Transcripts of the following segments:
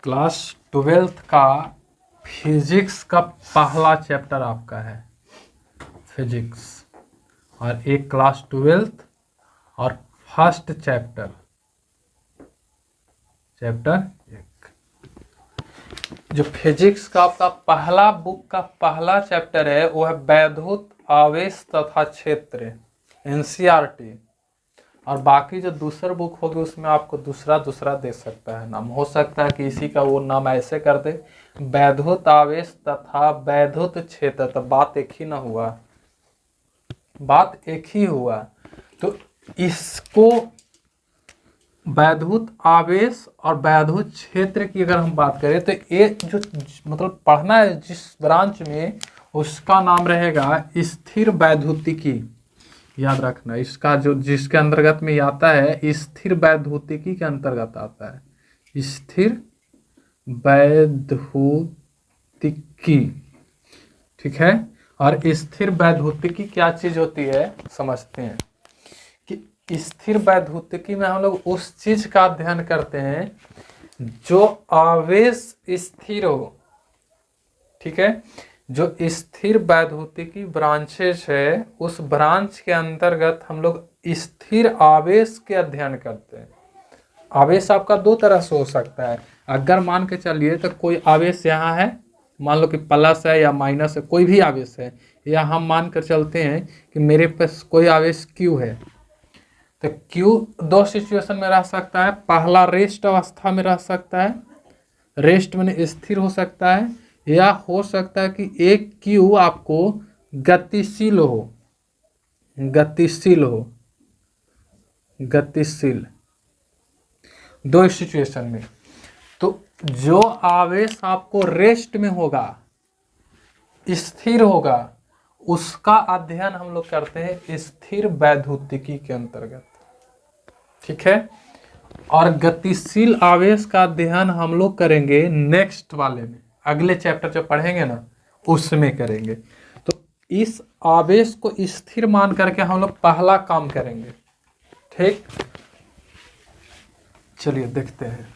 Class 12th का physics का पहला चैप्टर आपका है फिजिक्स, और एक क्लास 12th और फर्स्ट चैप्टर एक जो फिजिक्स का आपका पहला बुक का पहला चैप्टर है वो है वैद्युत आवेश तथा क्षेत्र NCERT, और बाकी जो दूसरा बुक होगी उसमें आपको दूसरा दे सकता है नाम, हो सकता है कि इसी का वो नाम ऐसे कर दे वैद्युत आवेश तथा वैद्युत क्षेत्र, तो बात एक ही ना हुआ, बात एक ही हुआ। तो इसको वैद्युत आवेश और वैद्युत क्षेत्र की अगर हम बात करें तो ये जो मतलब पढ़ना है जिस ब्रांच में, उसका नाम रहेगा स्थिर वैद्युतिकी। याद रखना इसका जो जिसके अंतर्गत में आता है स्थिर वैद्युतिकी के अंतर्गत आता है स्थिर वैद्युतिकी, ठीक है। और स्थिर वैद्युतिकी क्या चीज होती है समझते हैं कि स्थिर वैद्युतिकी में हम लोग उस चीज का अध्ययन करते हैं जो आवेश स्थिर हो, ठीक है। जो स्थिर वैद्युतिकी ब्रांचेस है उस ब्रांच के अंतर्गत हम लोग स्थिर आवेश के अध्ययन करते हैं। आवेश आपका दो तरह से हो सकता है, अगर मान के चलिए तो कोई आवेश यहाँ है, मान लो कि प्लस है या माइनस है, कोई भी आवेश है, या हम मान कर चलते हैं कि मेरे पास कोई आवेश Q है, तो Q दो सिचुएशन में रह सकता है। पहला रेस्ट अवस्था में रह सकता है, रेस्ट में स्थिर हो सकता है, या हो सकता है कि एक Q आपको गतिशील हो, गतिशील दो सिचुएशन में। तो जो आवेश आपको रेस्ट में होगा, स्थिर होगा, उसका अध्ययन हम लोग करते हैं स्थिर वैद्युतिकी के अंतर्गत, ठीक है। और गतिशील आवेश का अध्ययन हम लोग करेंगे नेक्स्ट वाले में, अगले चैप्टर जो पढ़ेंगे ना उसमें करेंगे। तो इस आवेश को स्थिर मान करके हम लोग पहला काम करेंगे, ठीक। चलिए देखते हैं।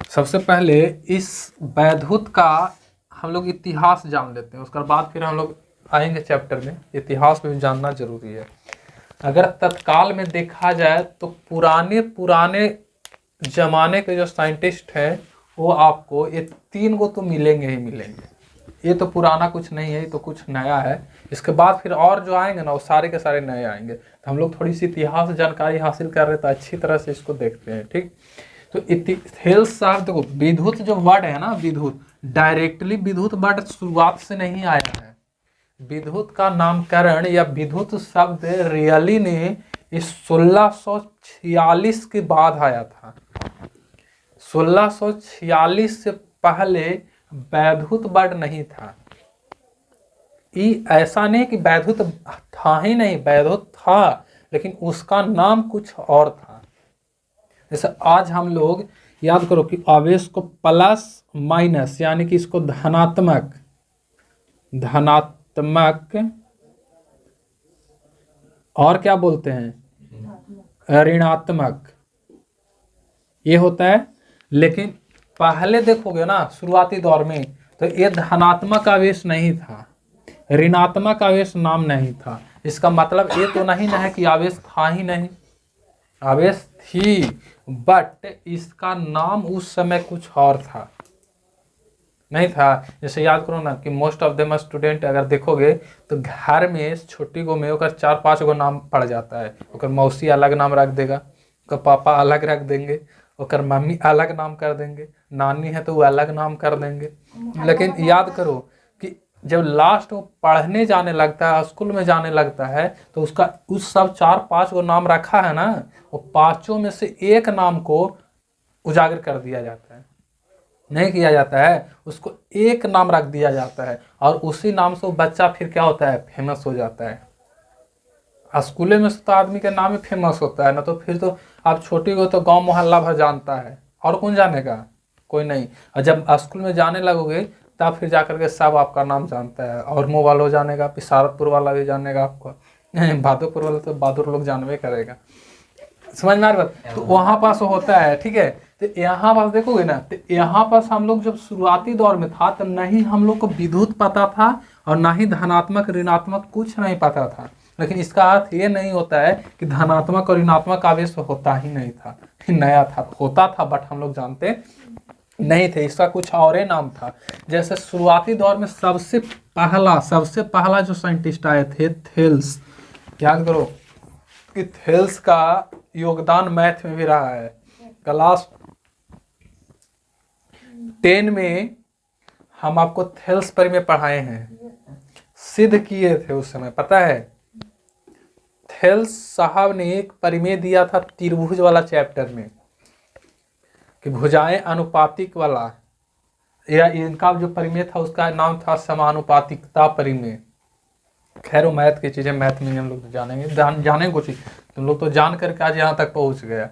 सबसे पहले इस वैद्युत का हम लोग इतिहास जान लेते हैं, उसके बाद फिर हम लोग आएंगे चैप्टर में। इतिहास में भी जानना जरूरी है। अगर तत्काल में देखा जाए तो पुराने जमाने के जो साइंटिस्ट हैं वो आपको ये 3 गो तो मिलेंगे ही मिलेंगे। ये तो पुराना कुछ नहीं है, ये तो कुछ नया है। इसके बाद फिर और जो आएंगे ना वो सारे के सारे नए आएंगे। तो हम लोग थोड़ी सी इतिहास जानकारी हासिल कर रहे हैं तो अच्छी तरह से इसको देखते हैं, ठीक। तो इतिहास देखो, विद्युत जो वर्ड है ना, विद्युत डायरेक्टली विद्युत वर्ड शुरुआत से नहीं आया है। विद्युत का नामकरण या विद्युत शब्द रियली ने इस 1646 के बाद आया था। 1646 से पहले वैद्युत वर्ड नहीं था। ऐसा नहीं कि वैद्युत था ही नहीं, वैद्युत था, लेकिन उसका नाम कुछ और था। जैसे आज हम लोग याद करो कि आवेश को प्लस माइनस यानी कि इसको धनात्मक और क्या बोलते हैं ऋणात्मक, ये होता है। लेकिन पहले देखोगे ना शुरुआती दौर में तो ये धनात्मक आवेश नहीं था, ऋणात्मक आवेश नाम नहीं था। इसका मतलब ये तो नहीं ना है कि आवेश था ही नहीं, आवेश थी, बट इसका नाम उस समय कुछ और था, नहीं था। जैसे याद करो ना कि मोस्ट ऑफ देम स्टूडेंट अगर देखोगे तो घर में छोटी गो में ओकर 4-5 गो नाम पड़ जाता है। ओकर मौसी अलग नाम रख देगा, ओकर पापा अलग रख देंगे, ओकर मम्मी अलग नाम कर देंगे, नानी है तो वो अलग नाम कर देंगे। लेकिन याद करो कि जब लास्ट वो पढ़ने जाने लगता है, स्कूल में जाने लगता है, तो उसका उस सब 4-5 गो नाम रखा है ना, वो 5 में से एक नाम को उजागर कर दिया जाता है, नहीं किया जाता है, उसको एक नाम रख दिया जाता है, और उसी नाम से वो बच्चा फिर क्या होता है फेमस हो जाता है। स्कूल में से तो आदमी का नाम ही फेमस होता है ना, तो फिर तो आप छोटी को तो गांव मोहल्ला भर जानता है, और कौन जानेगा, कोई नहीं। और जब स्कूल में जाने लगोगे तब फिर जाकर के सब आपका नाम जानता है, और मोह वालों जानेगा, पिसारतपुर वाला भी जानेगा आपको, बहादुरपुर वाला तो बहादुर लोग जानवे करेगा। समझ में आ रहा है? तो वहाँ पास होता है, ठीक है। तो यहाँ पास देखोगे ना, तो यहाँ पास हम लोग जब शुरुआती दौर में था तो नहीं हम लोग को विद्युत पता था और ना ही धनात्मक ऋणात्मक कुछ नहीं पता था। लेकिन इसका अर्थ ये नहीं होता है कि धनात्मक और ऋणात्मक आवेश होता ही नहीं था, नया था, होता था बट हम लोग जानते नहीं थे, इसका कुछ और ही नाम था। जैसे शुरुआती दौर में सबसे पहला जो साइंटिस्ट आए थे थेल्स, याद करो कि थेल्स का योगदान मैथ में भी रहा है। क्लास 10 में हम आपको थेल्स परिमेय पढ़ाए हैं, सिद्ध किए थे उस समय, पता है। थेल्स साहब ने एक परिमेय दिया था त्रिभुज वाला चैप्टर में कि भुजाएं अनुपातिक वाला, या इनका जो परिमेय था उसका नाम था समानुपातिकता परिमेय। खैर वो मैथ की चीजें, मैथ में हम लोग जानेंगे, जानेंगे कुछ, तुम लोग तो जान करके आज यहाँ तक पहुंच गया।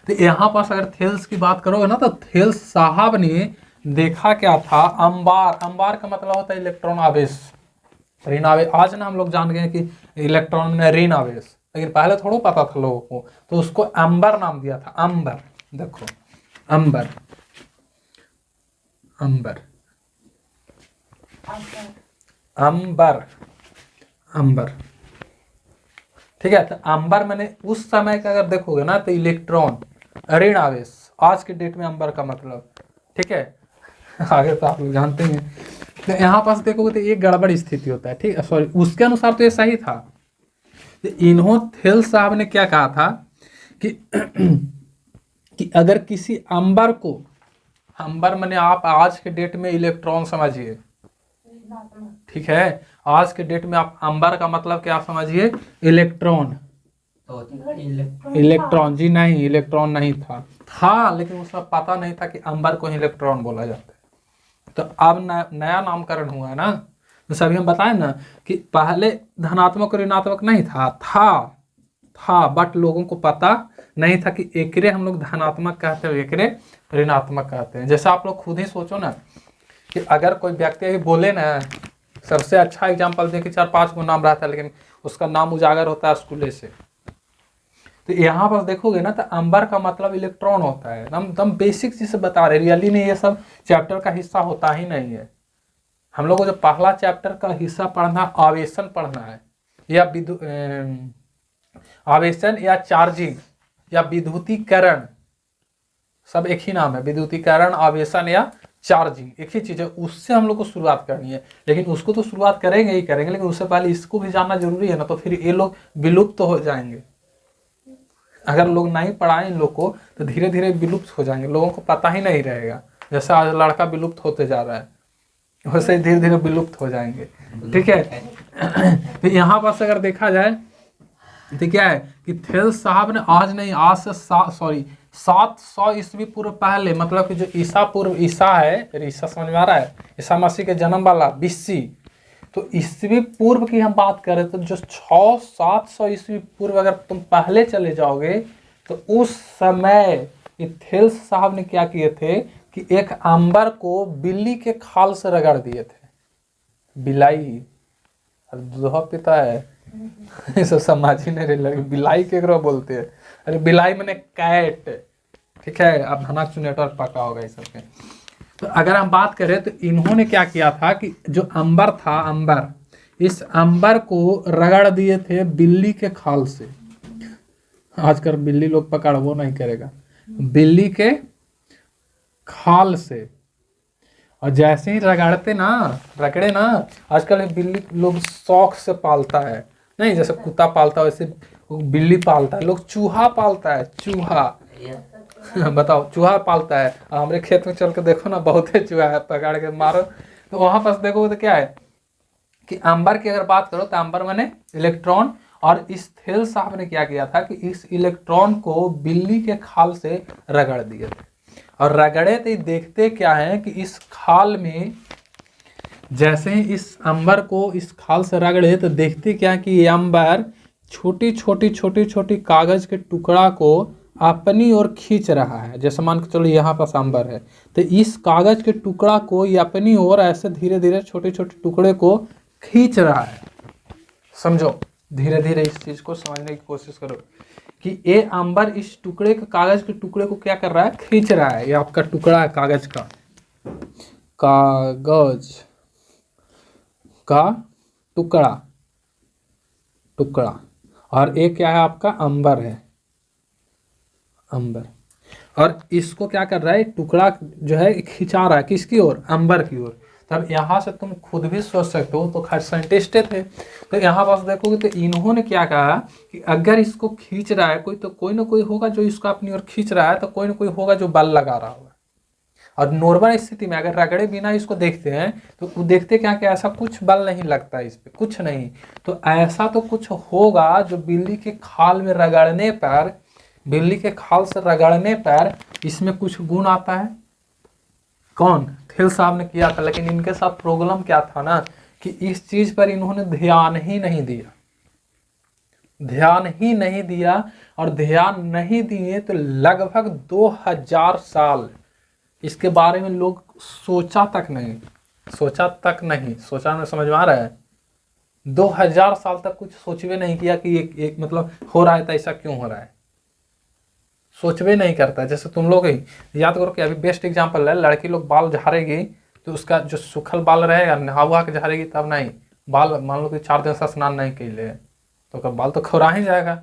तो यहाँ पास अगर थेल्स की बात करोगे ना, तो थेल्स साहब ने देखा क्या था, अंबार का मतलब होता है इलेक्ट्रॉन आवेश, ऋण आवेश। आज ना हम लोग जान गए कि इलेक्ट्रॉन में ऋण आवेश, लेकिन पहले थोड़ा पता था लोगों को, तो उसको अंबर नाम दिया था। अंबर, देखो अंबर, अंबर अंबर अंबर, ठीक है। तो अंबर मैंने उस समय का अगर देखोगे ना तो इलेक्ट्रॉन ऋण आवेश, आज के डेट में अंबर का मतलब, ठीक है। आगे तो आप लोग जानते हैं। तो यहाँ पास देखोगे तो एक गड़बड़ स्थिति होता है, ठीक है, सॉरी, उसके अनुसार तो ये सही था। तो थेल्स साहब ने क्या कहा था कि अगर किसी अंबर को, अंबर मैंने आप आज के डेट में इलेक्ट्रॉन समझिए, ठीक है, आज के डेट में आप अंबर का मतलब क्या समझिए, इलेक्ट्रॉन। इलेक्ट्रॉन जी नहीं, इलेक्ट्रॉन नहीं था लेकिन उसका पता नहीं था कि अंबर को इलेक्ट्रॉन बोला जाता है। तो अब नया नामकरण हुआ है ना। तो सभी हम बताएं ना कि पहले धनात्मक और ऋणात्मक नहीं था बट लोगों को पता नहीं था कि एकरे हम लोग धनात्मक कहते हैं, एकरे ऋणात्मक कहते हैं। जैसे आप लोग खुद ही सोचो ना कि अगर कोई व्यक्ति बोले ना, सबसे अच्छा एग्जाम्पल दें कि 4-5 गो नाम रहता है लेकिन उसका नाम उजागर होता है स्कूले से। तो यहाँ पर देखोगे ना तो अंबर का मतलब इलेक्ट्रॉन होता है। हम बेसिक चीज बता रहे, रियली नहीं ये सब चैप्टर का हिस्सा होता ही नहीं है। हम लोग को जो पहला चैप्टर का हिस्सा पढ़ना, आवेशन पढ़ना है, या आवेशन या चार्जिंग या विद्युतीकरण, सब एक ही नाम है, विद्युतीकरण, आवेशन या चार्जिंग, एक ही चीज है। उससे हम लोग को शुरुआत करनी है, लेकिन उसको तो शुरुआत करेंगे ही करेंगे, लेकिन उससे पहले इसको भी जानना जरूरी है ना। तो फिर ये लोग विलुप्त तो हो जाएंगे। अगर लोग नहीं पढ़ाएं इन लोग को तो धीरे धीरे विलुप्त हो जाएंगे, लोगों को पता ही नहीं रहेगा। जैसे आज लड़का विलुप्त होते जा रहा है, वैसे धीरे धीरे विलुप्त हो जाएंगे, ठीक है। तो यहाँ पर अगर देखा जाए तो क्या है कि थेल्स साहब ने आज नहीं, आज से 700 ईस्वी पूर्व पहले, मतलब कि जो ईसा पूर्व, ईसा है, ईसा समझ में आ रहा है, ईसा मसीह के जन्म वाला BC, तो ईस्वी पूर्व की हम बात करें तो जो 600-700 ईस्वी पूर्व अगर तुम पहले चले जाओगे तो उस समय थेल्स साहब ने क्या किए थे कि एक अंबर को बिल्ली के खाल से रगड़ दिए थे। बिलाई, दूधा पिता है सब समाज ही नहीं लगे, बिलाई केकरो बोलते हैं, अरे बिलाई मैंने कैट, ठीक है। अब धनाक नेटवर्क पका होगा इस सबके। तो अगर हम बात करें तो इन्होंने क्या किया था कि जो अंबर था, अंबर, इस अंबर को रगड़ दिए थे बिल्ली के खाल से। आजकल बिल्ली लोग पकड़ वो नहीं करेगा, बिल्ली के खाल से। और जैसे ही रगड़ते ना, रगड़े ना, आजकल बिल्ली लोग शौक से पालता है, नहीं जैसे कुत्ता पालता है वैसे बिल्ली पालता है, लोग चूहा पालता है, चूहा बताओ, चूहा पालता है। हमारे खेत में चल के देखो ना, बहुत ही चूहा है, पकड़ के मारो। तो वहां पास देखो तो क्या है कि अंबर की अगर बात करो तो अंबर माने इलेक्ट्रॉन, और इस थेल्स साहब ने क्या किया था कि इस इलेक्ट्रॉन को बिल्ली के खाल से रगड़ दिए थे। और रगड़े तो देखते क्या है कि इस खाल में, जैसे ही इस अंबर को इस खाल से रगड़े तो देखते क्या कि ये अंबर छोटी छोटी कागज के टुकड़ा को अपनी ओर खींच रहा है। जैसे मान के चलो यहाँ पर अंबर है, तो इस कागज के टुकड़ा को ये अपनी ओर ऐसे धीरे धीरे छोटे टुकड़े को खींच रहा है। समझो, धीरे धीरे इस चीज को समझने की कोशिश करो। कि ये अंबर इस टुकड़े के कागज के टुकड़े को क्या कर रहा है, खींच रहा है। ये आपका टुकड़ा है कागज का, कागज का टुकड़ा, टुकड़ा, और एक क्या है आपका अंबर है, अंबर, और इसको क्या कर रहा है, टुकड़ा जो है खिंचा रहा है किसकी ओर, अंबर की ओर। तब यहाँ से तुम खुद भी सोच सकते हो, तो खैर साइंटिस्ट थे, तो यहाँ पास देखोगे तो इन्होंने क्या कहा कि अगर इसको खींच रहा है कोई, तो कोई ना कोई होगा जो इसको अपनी ओर खींच रहा है, तो कोई ना कोई होगा जो बल लगा रहा होगा। और नॉर्मल स्थिति में अगर रगड़े बिना इसको देखते हैं तो वो देखते क्या कि ऐसा कुछ बल नहीं लगता इस पे, कुछ नहीं। तो ऐसा तो कुछ होगा जो बिल्ली के खाल में रगड़ने पर, बिल्ली के खाल से रगड़ने पर इसमें कुछ गुण आता है। कौन, थिल साहब ने किया था, लेकिन इनके साथ प्रॉब्लम क्या था ना कि इस चीज पर इन्होंने ध्यान ही नहीं दिया, ध्यान ही नहीं दिया। और ध्यान नहीं दिए तो लगभग 2000 साल इसके बारे में लोग सोचा तक नहीं, सोचा तक नहीं, सोचा में समझ में आ रहा है, 2000 साल तक कुछ सोचवे नहीं किया कि एक मतलब हो रहा है तो ऐसा क्यों हो रहा है, सोचवे नहीं करता। जैसे तुम लोग ही याद करो कि अभी बेस्ट एग्जांपल है, लड़की लोग बाल झाड़ेगी तो उसका जो सूखल बाल रहेगा नहा हुआ के झाड़ेगी तब नहीं, बाल मान लो कि 4 दिन से स्नान नहीं कैले तो बाल तो खौरा ही जाएगा।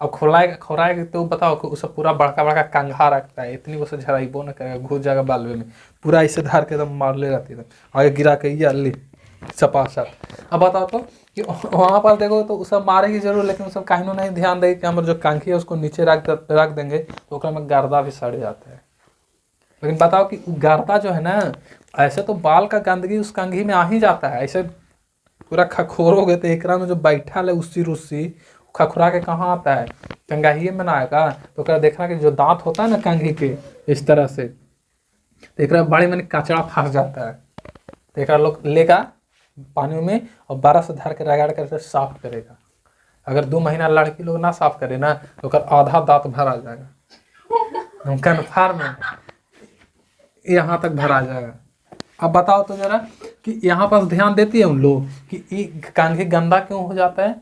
अब खोराएगा तो बताओ कि उसे पूरा बड़का बड़का कंघा रखता है, इतनी उसे झड़ाइबो न करेगा, घुस जाएगा बालवे में, पूरा ऐसे धार के एकदम मार ले रहती है, आगे गिरा के ये अल्ली चपाचप। अब बताओ तो कि वहाँ पर देखो तो उसे मारेगी जरूर, लेकिन उसे कहीं नहीं ध्यान देगी कि हमारे जो कंघी है उसको नीचे रख देंगे तो उसमें में गर्दा भी सड़ जाता है। लेकिन बताओ कि गर्दा जो है ना, ऐसे तो बाल का गंदगी उस कंघी में आ ही जाता है, ऐसे पूरा खखोरोगे तो एक में जो बैठा है उसी रुस्सी खखुरा के कहाँ आता है, कंघाइए में ना आएगा। तो क्या देखना कि जो दांत होता है ना कंघी के इस तरह से, तो एक बड़े मैंने कचड़ा फंस जाता है, तो एक लोग लेगा पानी में और 12 से धर के रगड़ कर साफ करेगा। अगर 2 महीना लड़की लोग ना साफ करे ना तो आधा दांत भरा जाएगा, कन्फर्म है, यहाँ तक भरा जाएगा। अब बताओ तो जरा कि यहाँ पास ध्यान देती है उन लोग कि ये कंघी गंदा क्यों हो जाता है,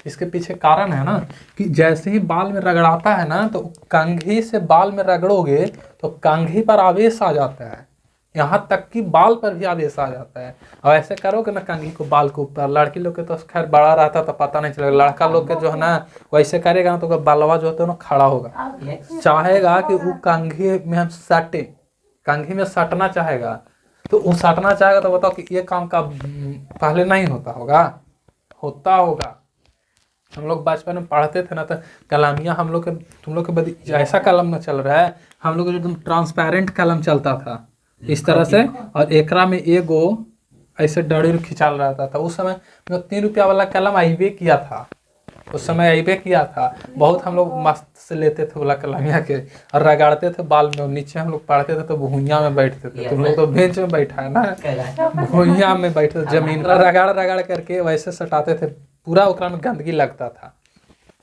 इसके पीछे कारण है ना कि जैसे ही बाल में रगड़ाता है ना तो कंघी से बाल में रगड़ोगे तो कंघी पर आवेश आ जाता है, यहाँ तक कि बाल पर भी आवेश आ जाता है। और ऐसे करोगे ना कंघी को बाल के ऊपर, लड़की लोग के तो खैर बड़ा रहता तो पता नहीं चलेगा, लड़का लोग के जो है ना वैसे करेगा ना तो बालवा जो होता है ना खड़ा होगा, चाहेगा कि वो कंघी में हम सटे, कंघी में सटना चाहेगा, तो वो सटना चाहेगा तो बताओ कि ये काम का पहले नहीं होता होगा, होता होगा। हम लोग बचपन में पढ़ते थे ना तो कलमिया हम लोग के, तुम लोग के ऐसा कलम न चल रहा है, हम लोग एकदम ट्रांसपेरेंट कलम चलता था इस तरह से, और एकरा में एगो ऐसे डड़ी खिंचाल रहता था। उस समय 3 रुपया वाला कलम आईबे किया था, उस समय आईबे किया था, बहुत हम लोग मस्त से लेते थे वाला कलमिया के और रगड़ते थे बाल में। नीचे हम लोग पढ़ते थे तो भुइयाँ में बैठते थे, तुम लोग तो बेंच में बैठा है ना, भुइयाँ में बैठते थे, जमीन पर रगड़ करके वैसे सटाते थे, पूरा ओकरा में गंदगी लगता था।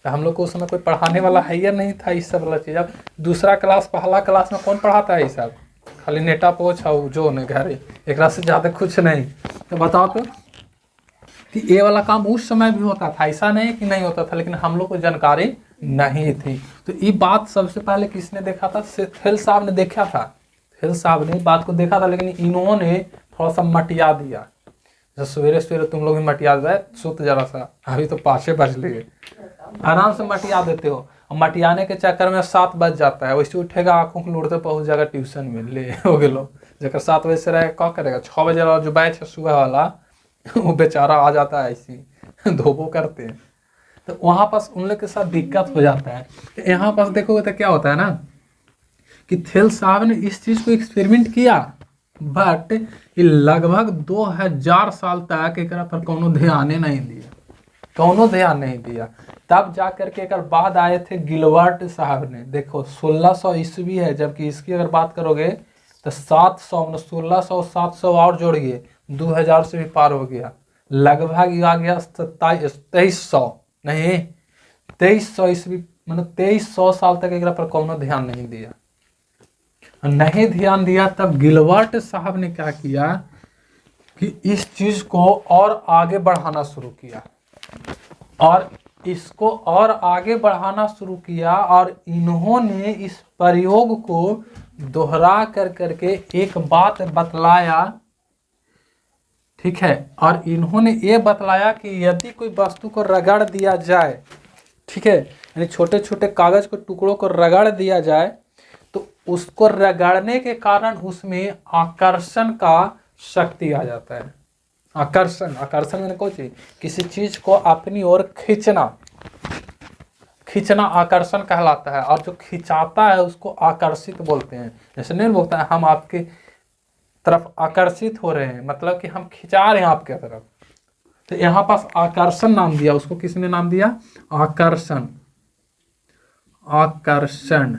तो हम लोग को उस समय कोई पढ़ाने वाला है या नहीं था इस सब वाला चीज़। अब दूसरा क्लास पहला क्लास में कौन पढ़ाता है ये सब, खाली नेटा पोछ जो न घर, एक से ज़्यादा कुछ नहीं। तो बताओ तो कि ये वाला काम उस समय भी होता था, ऐसा नहीं कि नहीं होता था, लेकिन हम लोग को जानकारी नहीं थी। तो ये बात सबसे पहले किसने देखा था, थिल साहब ने देखा था, थिल साहब ने बात को देखा था, लेकिन इन्होंने थोड़ा सा मटिया दिया। सवेरे सवेरे तुम लोग भी मटिया दे, सुत जरा सा, अभी तो 5 बज लिए, आराम से मटिया देते हो, और मटियाने के चक्कर में 7 बज जाता है, वैसे उठेगा आंखों को लुड़ते पहुंच जाएगा ट्यूशन में, ले हो गए लोग जब 7 बजे से रहे क्या करेगा। 6 बजे वाला जो बैच है सुबह वाला वो बेचारा आ जाता है ऐसी धोबो करते हैं, तो वहां पास उन लोग के साथ दिक्कत हो जाता है। तो यहाँ पास देखोगे तो क्या होता है ना कि थिल साहब ने इस चीज को एक्सपेरिमेंट किया, बट ये लगभग 2000 साल तक एक पर कोनो ध्यान नहीं दिया, कोनो ध्यान नहीं दिया। तब जा करके एक बाद आए थे गिलबर्ट साहब ने, देखो 1600 ईस्वी है, जबकि इसकी अगर बात करोगे तो 700 मतलब 1600 700 और जोड़िए 2000 से भी पार हो गया, लगभग आ गया 2300 नहीं 2300 ईस्वी, मतलब 2300 साल तक एक पर कोनो ध्यान नहीं दिया, नहीं ध्यान दिया। तब गिलबर्ट साहब ने क्या किया कि इस चीज को और आगे बढ़ाना शुरू किया, और इसको और आगे बढ़ाना शुरू किया और इन्होंने इस प्रयोग को दोहरा कर करके एक बात बतलाया, ठीक है। और इन्होंने ये बतलाया कि यदि कोई वस्तु को रगड़ दिया जाए, ठीक है, यानी छोटे छोटे कागज के टुकड़ों को रगड़ दिया जाए तो उसको रगड़ने के कारण उसमें आकर्षण का शक्ति आ जाता है। आकर्षण, आकर्षण मैंने कौन चीज, किसी चीज को अपनी ओर खींचना, खींचना आकर्षण कहलाता है। और जो खिंचाता है उसको आकर्षित बोलते हैं। जैसे नहीं बोलता है हम आपके तरफ आकर्षित हो रहे हैं, मतलब कि हम खिंचा रहे हैं आपके तरफ। तो यहाँ पास आकर्षण नाम दिया उसको, किसने नाम दिया, आकर्षण, आकर्षण,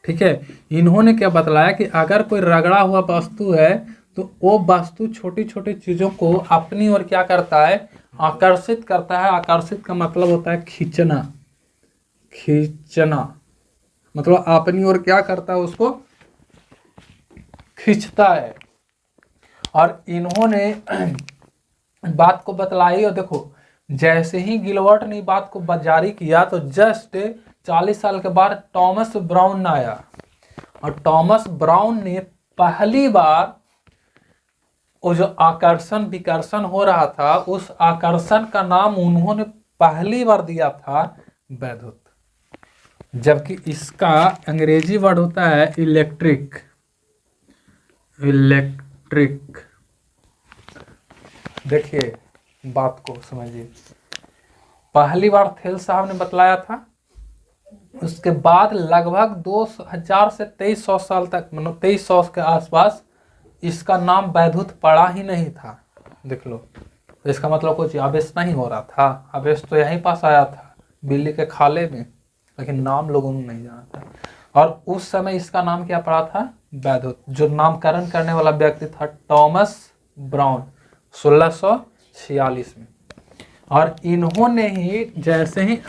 ठीक है। इन्होंने क्या बतलाया कि अगर कोई रगड़ा हुआ वस्तु है तो वो वस्तु छोटी छोटी चीजों को अपनी ओर क्या करता है, आकर्षित करता है। आकर्षित का मतलब होता है खींचना, खींचना मतलब अपनी ओर क्या करता है, उसको खींचता है। और इन्होंने बात को बतलाई, और देखो जैसे ही गिलबर्ट ने बात को जारी किया तो जस्ट 40 साल के बाद थॉमस ब्राउन आया, और थॉमस ब्राउन ने पहली बार वो जो आकर्षण विकर्षण हो रहा था उस आकर्षण का नाम उन्होंने पहली बार दिया था वैद्युत, जबकि इसका अंग्रेजी वर्ड होता है इलेक्ट्रिक, इलेक्ट्रिक। देखिए बात को समझिए, पहली बार थेल साहब ने बतलाया था, उसके बाद लगभग 2000 से 2300 साल तक, मतलब 2300 के आसपास इसका नाम वैद्युत पड़ा ही नहीं था। देख लो, तो इसका मतलब कुछ आवेश नहीं हो रहा था, आवेश तो यहीं पास आया था बिल्ली के खाले में, लेकिन नाम लोगों ने नहीं जाना था। और उस समय इसका नाम क्या पड़ा था, वैद्युत। जो नामकरण करने वाला व्यक्ति था थॉमस ब्राउन 1646 में। और इन्होंने ही जैसे ही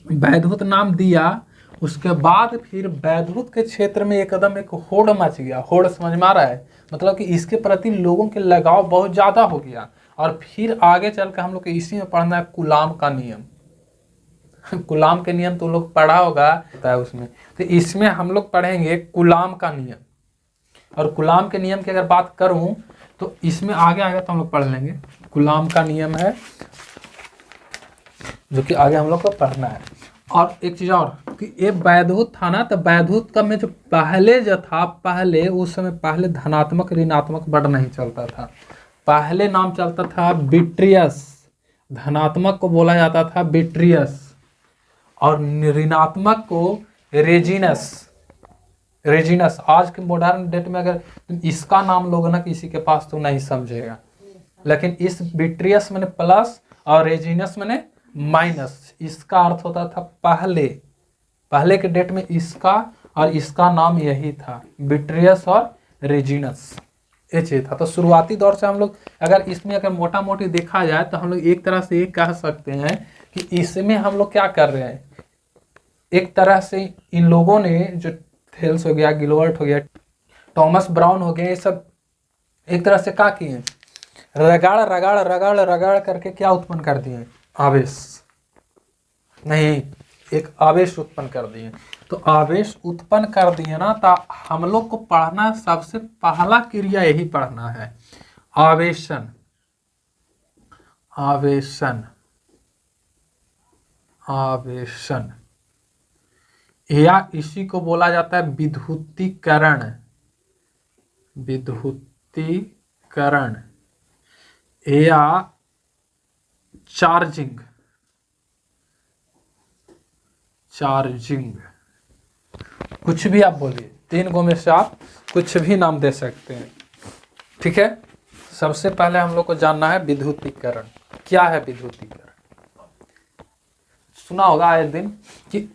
वैद्युत नाम दिया, उसके बाद फिर वैद्युत के क्षेत्र में एकदम एक होड़ मच गया। होड़ समझ में आ रहा है, मतलब कि इसके प्रति लोगों के लगाव बहुत ज्यादा हो गया। और फिर आगे चल कर हम लोग को इसी में पढ़ना है कूलाम का नियम। कूलाम के नियम तो लोग पढ़ा होगा उसमें, तो इसमें हम लोग पढ़ेंगे कूलाम का नियम। और कूलाम के नियम की अगर बात करूं तो इसमें आगे आगे तो हम लोग पढ़ लेंगे। कूलाम का नियम है जो कि आगे हम लोग को पढ़ना है। और एक चीज और कि ये वैद्युत था ना, तो वैद्युत का में जो पहले जो था, पहले उस समय पहले धनात्मक ऋणात्मक वर्ड नहीं चलता था। पहले नाम चलता था बिट्रियस, धनात्मक को बोला जाता था बिट्रियस, और ऋणात्मक को रेजिनस, रेजिनस। आज के मॉडर्न डेट में अगर तुम इसका नाम लोगे ना किसी के पास तो नहीं समझेगा, लेकिन इस बिट्रियस मैंने प्लस और रेजिनस मैंने माइनस, इसका अर्थ होता था पहले। पहले के डेट में इसका और इसका नाम यही था, बिट्रियस और रेजिनस, ये चीज था। तो शुरुआती दौर से हम लोग अगर इसमें अगर मोटा मोटी देखा जाए तो हम लोग एक तरह से ये कह सकते हैं कि इसमें हम लोग क्या कर रहे हैं, एक तरह से इन लोगों ने जो थेल्स हो गया, गिलबर्ट हो गया, थॉमस ब्राउन हो गया, ये सब एक तरह से क्या किए, रगड़ रगड़ रगड़ रगड़ करके क्या उत्पन्न कर दिए, आवेश नहीं, एक आवेश उत्पन्न कर दिए। तो आवेश उत्पन्न कर दिए ना, तो हम लोग को पढ़ना सबसे पहला क्रिया यही पढ़ना है, आवेशन, आवेशन, आवेशन, या इसी को बोला जाता है विद्युतीकरण, विद्युतीकरण या चार्जिंग, चार्जिंग, कुछ भी आप बोलिए, तीन गो में से आप कुछ भी नाम दे सकते हैं, ठीक है। सबसे पहले हम लोग को जानना है विद्युतीकरण क्या है। विद्युतीकरण सुना होगा एक दिन कि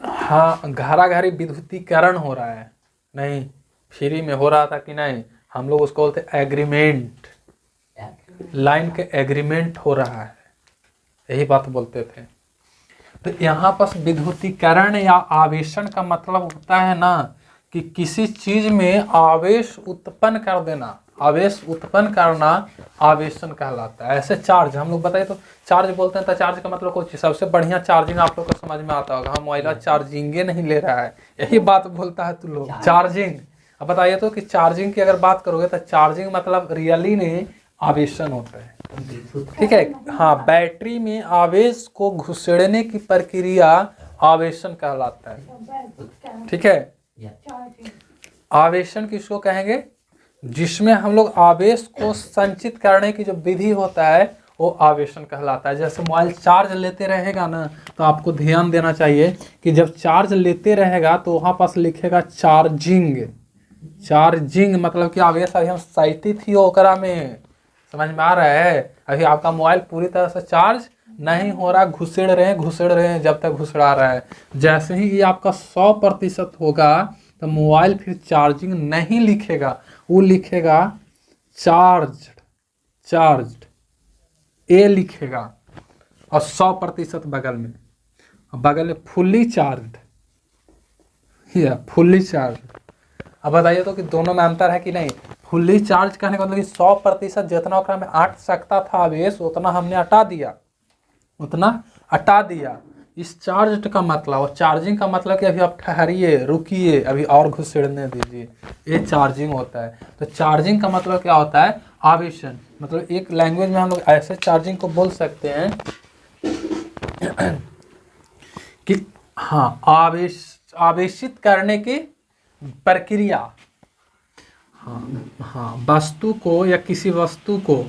हाँ घरा घरी विद्युतीकरण हो रहा है, नहीं फ्री में हो रहा था कि नहीं, हम लोग उसको बोलते एग्रीमेंट, लाइन के एग्रीमेंट हो रहा है, यही बात बोलते थे। तो यहाँ पर विद्युतीकरण या आवेशन का मतलब होता है ना कि किसी चीज में आवेश उत्पन्न कर देना, आवेश उत्पन्न करना आवेशन कहलाता है। ऐसे चार्ज हम लोग बताइए तो चार्ज बोलते हैं तो चार्ज का मतलब कुछ सबसे बढ़िया चार्जिंग आप लोग को समझ में आता होगा। हम मोबाइल चार्जिंगे नहीं ले रहा है, यही बात बोलता है तू लोग चार्जिंग। अब बताइए तो कि चार्जिंग की अगर बात करोगे तो चार्जिंग मतलब रियली में आवेशन होता है, ठीक है। हाँ, बैटरी में आवेश को घुसेड़ने की प्रक्रिया आवेशन कहलाता है, ठीक है। आवेशन किसको कहेंगे? जिसमें हम लोग आवेश को संचित करने की जो विधि होता है वो आवेशन कहलाता है। जैसे मोबाइल चार्ज लेते रहेगा ना, तो आपको ध्यान देना चाहिए कि जब चार्ज लेते रहेगा तो वहाँ पास लिखेगा चार्जिंग। चार्जिंग मतलब कि आवेश अभी हम सैती थी ओकरा में, समझ में आ रहा है। अभी आपका मोबाइल पूरी तरह से चार्ज नहीं हो रहा, घुसेड़ रहे हैं जब तक घुसड़ा रहा है। जैसे ही ये आपका 100% होगा तो मोबाइल फिर चार्जिंग नहीं लिखेगा, वो लिखेगा चार्ज्ड ए लिखेगा, और 100% बगल में फुल्ली चार्ज्ड, फुल्ली चार्ज्ड। अब बताइए तो कि दोनों में अंतर है कि नहीं? फुल्ली चार्ज कहने का मतलब कि 100% जितना ओकरा में अट सकता था आवेश उतना हमने हटा दिया। इस चार्ज का मतलब और चार्जिंग का मतलब कि अभी आप ठहरिए, रुकिए, अभी और घुसेड़ने दीजिए, ये चार्जिंग होता है। तो चार्जिंग का मतलब क्या होता है? आवेशन। मतलब एक लैंग्वेज में हम लोग ऐसे चार्जिंग को बोल सकते हैं कि हाँ, आवेशित करने की प्रक्रिया। हाँ, वस्तु को या किसी वस्तु को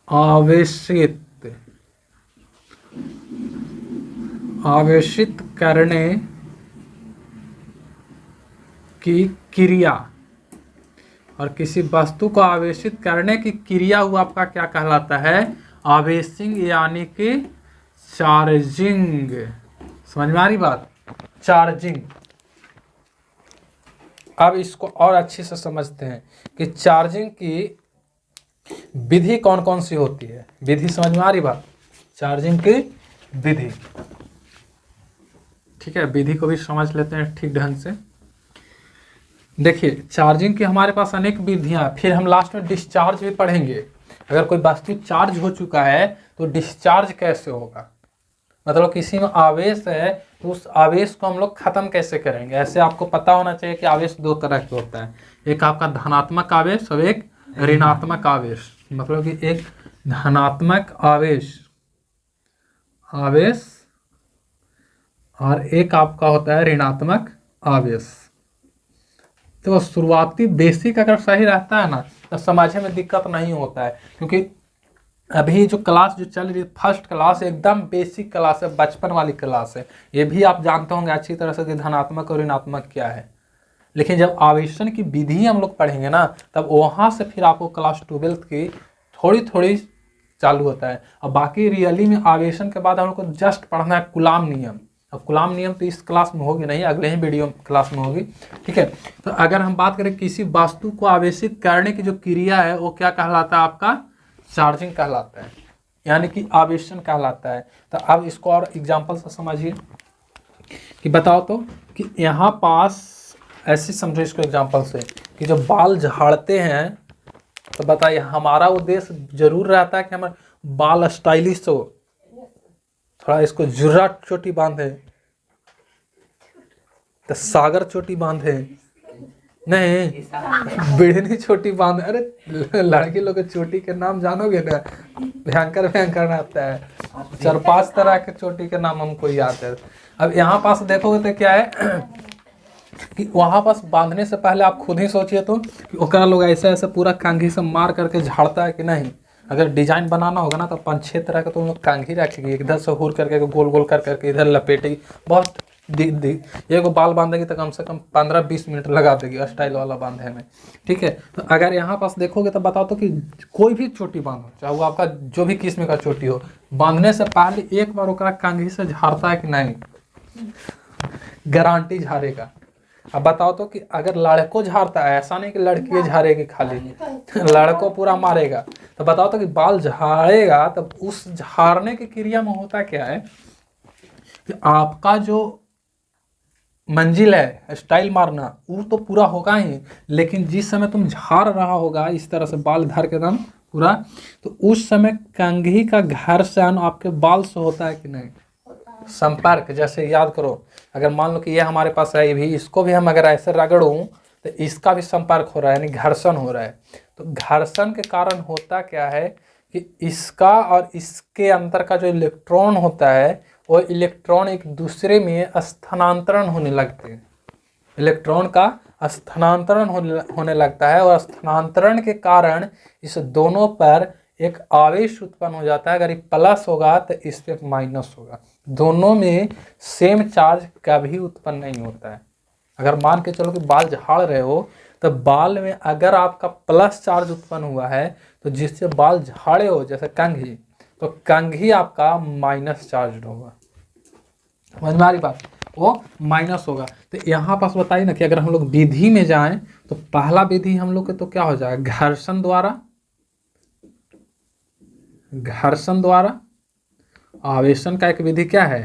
आवेशित करने की क्रिया, और किसी वस्तु को आवेशित करने की क्रिया हुआ आपका क्या कहलाता है? आवेशिंग यानी कि चार्जिंग। समझ में आ रही बात? चार्जिंग। अब इसको और अच्छे से समझते हैं कि चार्जिंग की विधि कौन कौन सी होती है। विधि समझ में आ रही बात? चार्जिंग की विधि, ठीक है। विधि को भी समझ लेते हैं ठीक ढंग से। देखिए, चार्जिंग की हमारे पास अनेक विधियां, फिर हम लास्ट में डिस्चार्ज भी पढ़ेंगे। अगर कोई वस्तु चार्ज हो चुका है तो डिस्चार्ज कैसे होगा, मतलब किसी में आवेश है तो उस आवेश को हम लोग खत्म कैसे करेंगे। ऐसे आपको पता होना चाहिए कि आवेश दो तरह के होता है, एक आपका धनात्मक आवेश और एक ऋणात्मक आवेश। मतलब कि एक धनात्मक आवेश और एक आपका होता है ऋणात्मक आवेश। तो शुरुआती बेसिक अगर सही रहता है ना तो समझने में दिक्कत नहीं होता है, क्योंकि अभी जो क्लास जो चल रही है फर्स्ट क्लास एकदम बेसिक क्लास है, बचपन वाली क्लास है। ये भी आप जानते होंगे अच्छी तरह से कि धनात्मक और ऋणात्मक क्या है। लेकिन जब आवेशन की विधि हम लोग पढ़ेंगे ना, तब वहाँ से फिर आपको क्लास 12th की थोड़ी चालू होता है। और बाकी रियली में आवेशन के बाद हम लोग को जस्ट पढ़ना है कूलाम नियम। अब कूलाम नियम तो इस क्लास में होगी नहीं, अगले ही वीडियो क्लास में होगी, ठीक है। तो अगर हम बात करें किसी वस्तु को आवेशित करने की जो क्रिया है वो क्या कहलाता है? आपका चार्जिंग कहलाता है, यानी कि आवेशन कहलाता है। तो अब इसको और एग्जांपल से समझिए कि बताओ तो कि यहाँ पास ऐसे समझो इसको एग्जांपल से कि जब बाल झाड़ते हैं तो बताइए हमारा उद्देश्य जरूर रहता है कि हमारे बाल स्टाइलिश हो, थोड़ा इसको जुर्रा चोटी बांधे तो सागर चोटी बांधे, नहीं बिड़नी चोटी बांधे। अरे लड़की लोग के चोटी के नाम जानोगे ना, भयंकर रहता है। 4-5 तरह के चोटी के नाम हमको याद है। अब यहाँ पास देखोगे तो क्या है कि वहाँ पास बांधने से पहले आप खुद ही सोचिए तो कि ओकरा लोग ऐसे पूरा कांघी से मार करके झाड़ता है कि नहीं। अगर डिजाइन बनाना होगा ना तो 5-6 तरह का तो हम लोग कांघी रखेगी, इधर से हुर करके गोल गोल कर करके इधर लपेटेगी, बहुत एक बाल बांधेगी तो कम से कम 15-20 मिनट लगा देगी स्टाइल वाला बांधे में, ठीक है। तो अगर यहाँ पास देखोगे तो बताओ तो कि कोई भी चोटी बांधो, चाहे वो आपका जो भी किस्म का चोटी हो, बांधने से पहले एक बार ओकरा कांघी से झाड़ता है कि नहीं? गारंटी झाड़ेगा। अब बताओ तो कि अगर लड़को झाड़ता है, ऐसा नहीं कि लड़की झाड़ेगी खाली, लड़को पूरा मारेगा, तो बताओ तो कि बाल झाड़ेगा तब उस झाड़ने की क्रिया में होता क्या है? कि आपका जो मंजिल है स्टाइल मारना वो तो पूरा होगा ही, लेकिन जिस समय तुम झाड़ रहा होगा इस तरह से बाल धर के दम पूरा, तो उस समय कंघी का घर्षण आपके बाल से होता है कि नहीं? संपर्क, जैसे याद करो, अगर मान लो कि ये हमारे पास है, ये भी, इसको भी हम अगर ऐसे रगड़ूं तो इसका भी संपर्क हो रहा है, यानी घर्षण हो रहा है। तो घर्षण के कारण होता क्या है कि इसका और इसके अंदर का जो इलेक्ट्रॉन होता है वो इलेक्ट्रॉन एक दूसरे में स्थानांतरण होने लगते हैं। इलेक्ट्रॉन का स्थानांतरण होने लगता है और स्थानांतरण के कारण इस दोनों पर एक आवेश उत्पन्न हो जाता है। अगर ये प्लस होगा तो इस पे माइनस होगा, दोनों में सेम चार्ज कभी उत्पन्न नहीं होता है। अगर मान के चलो कि बाल झाड़ रहे हो तो बाल में अगर आपका प्लस चार्ज उत्पन्न हुआ है तो जिससे बाल झाड़े हो जैसे कंघी, तो कंघी आपका माइनस चार्ज होगा। समझ में आ रही बात? वो माइनस होगा। तो यहाँ पास बताइए ना कि अगर हम लोग विधि में जाएं तो पहला विधि हम लोग के तो क्या हो जाएगा? घर्षण द्वारा आवेशन का एक विधि क्या है?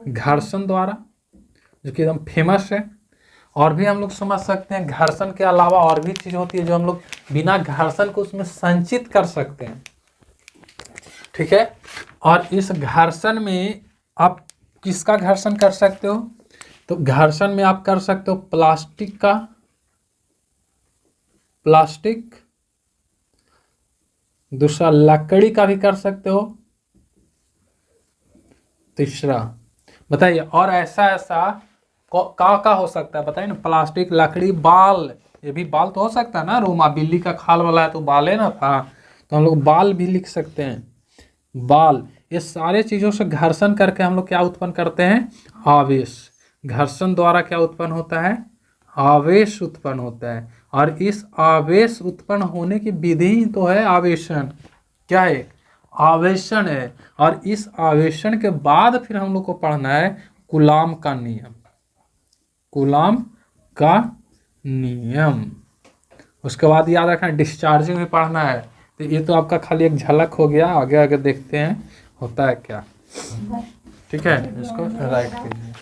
घर्षण द्वारा, जो कि एकदम फेमस है। और भी हम लोग समझ सकते हैं घर्षण के अलावा और भी चीज होती है जो हम लोग बिना घर्षण को उसमें संचित कर सकते हैं। ठीक है, और इस घर्षण में आप किसका घर्षण कर सकते हो? तो घर्षण में आप कर सकते हो प्लास्टिक का, दूसरा लकड़ी का भी कर सकते हो, तीसरा बताइए और ऐसा का हो सकता है बताइए ना? प्लास्टिक, लकड़ी, बाल, ये भी बाल तो हो सकता है ना। रोमा बिल्ली का खाल वाला है तो बाल है ना, था तो हम लोग बाल भी लिख सकते हैं, बाल। ये सारे चीजों से घर्षण करके हम लोग क्या उत्पन्न करते हैं? आवेश। घर्षण द्वारा क्या उत्पन्न होता है? आवेश उत्पन्न होता है। और इस आवेश उत्पन्न होने की विधि ही तो है आवेशन। क्या है? आवेशन है। और इस आवेशन के बाद फिर हम लोग को पढ़ना है कूलाम का नियम। कूलाम का नियम, उसके बाद याद रखना डिस्चार्जिंग भी पढ़ना है। तो ये तो आपका खाली एक झलक हो गया, आगे आगे देखते हैं होता है क्या। ठीक है, इसको राइट कीजिए।